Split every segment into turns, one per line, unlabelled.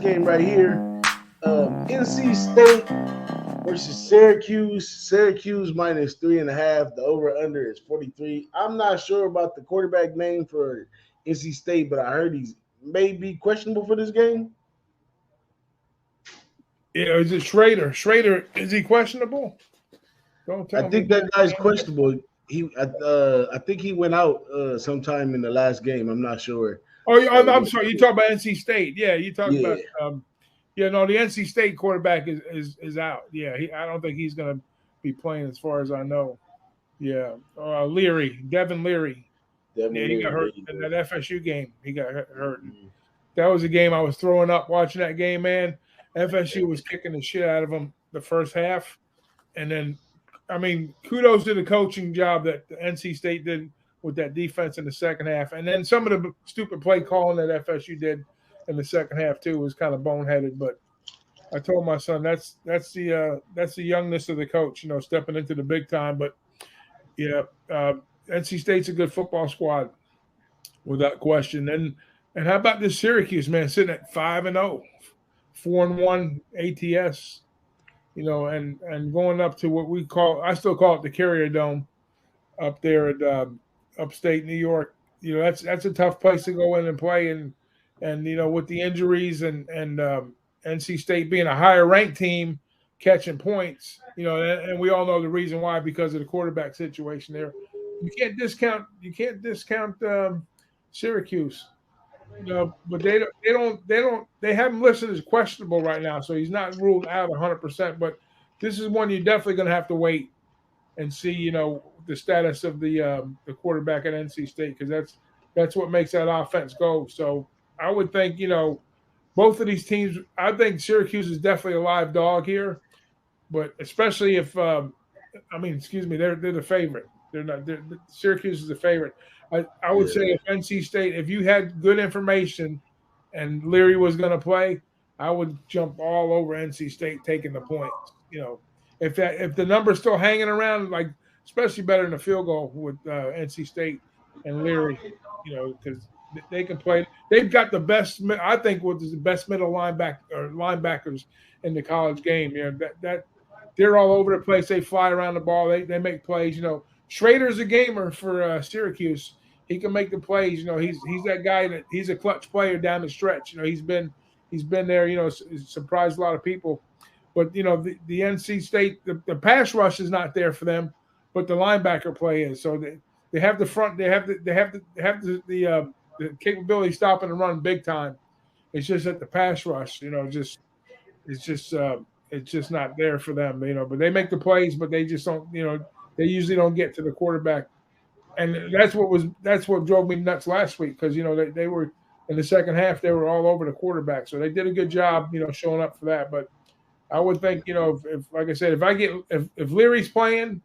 game right here. NC State versus Syracuse. Syracuse minus 3.5. The over-under is 43. I'm not sure about the quarterback name for NC State, but I heard he's maybe questionable for this game.
Yeah, is it Schrader? Schrader, is he questionable?
Don't tell me. I think that guy's questionable. I think he went out sometime in the last game. I'm not sure.
Oh, I'm sorry. You talk about NC State. Yeah, you talk about the NC State quarterback is out. Yeah, I don't think he's going to be playing as far as I know. Yeah, Leary, Devin Leary. He got hurt in that FSU game. He got hurt. Mm-hmm. That was a game I was throwing up watching that game, man. FSU was kicking the shit out of them the first half. And then, I mean, kudos to the coaching job that the NC State did with that defense in the second half. And then some of the stupid play calling that FSU did in the second half too was kind of boneheaded. But I told my son that's the youngness of the coach, stepping into the big time. But yeah, NC State's a good football squad without question. And how about this Syracuse, man, sitting at 5-0, 4-1 ATS, and going up to what I still call it the Carrier Dome up there at upstate New York. That's a tough place to go in and play. And with the injuries and NC State being a higher ranked team catching points, and we all know the reason why, because of the quarterback situation there. You can't discount Syracuse. But they have him listed as questionable right now, so he's not ruled out 100%. But this is one you're definitely going to have to wait and see, the status of the quarterback at NC State, because that's what makes that offense go. So I would think, both of these teams. I think Syracuse is definitely a live dog here, but especially if they're the favorite. Syracuse is the favorite. I would say if NC State, if you had good information and Leary was going to play, I would jump all over NC State taking the points. If the number's still hanging around, like especially better than a field goal with NC State and Leary, because they can play. They've got the best. I think what is the best middle linebackers in the college game. That they're all over the place. They fly around the ball. They make plays. Schrader's a gamer for Syracuse. He can make the plays. He's that guy that he's a clutch player down the stretch. He's been there. Surprised a lot of people. But the NC State, the pass rush is not there for them, but the linebacker play is. So they have the front. They have the capability of stopping and run big time. It's just that the pass rush, it's just not there for them. But they make the plays, but they just don't. They usually don't get to the quarterback, and that's what drove me nuts last week, because they were in the second half, they were all over the quarterback, so they did a good job showing up for that. But I would think if like I said, if Leary's playing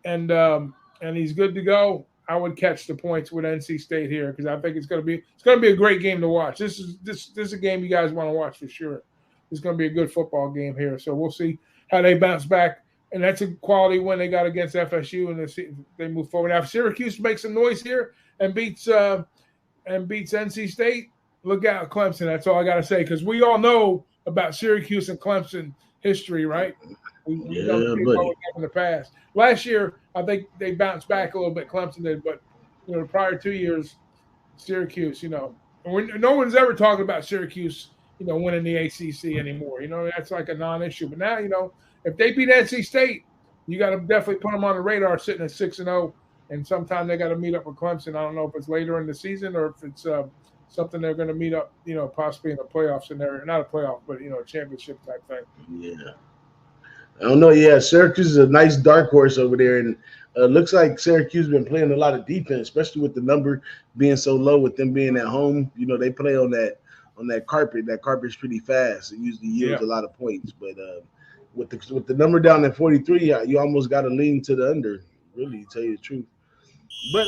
and he's good to go, I would catch the points with NC State here, because I think it's gonna be a great game to watch. This is a game you guys want to watch for sure. It's gonna be a good football game here, so we'll see how they bounce back. And that's a quality win they got against FSU, and they move forward. Now, if Syracuse makes some noise here and beats NC State, look out, Clemson. That's all I got to say, because we all know about Syracuse and Clemson history, right? We know in the past. Last year, I think they bounced back a little bit. Clemson did, but the prior 2 years, Syracuse, no one's ever talking about Syracuse, winning the ACC anymore. That's like a non-issue. But now, if they beat NC State, you got to definitely put them on the radar, sitting at 6-0. And sometime they got to meet up with Clemson. I don't know if it's later in the season or if it's something they're going to meet up, possibly in a playoff scenario. Not a playoff, but a championship type thing.
Yeah, I don't know. Yeah, Syracuse is a nice dark horse over there, and looks like Syracuse has been playing a lot of defense, especially with the number being so low. With them being at home, they play on that carpet. That carpet's pretty fast. It usually yields a lot of points, but. With the number down at 43, you almost got to lean to the under, really, to tell you the truth. But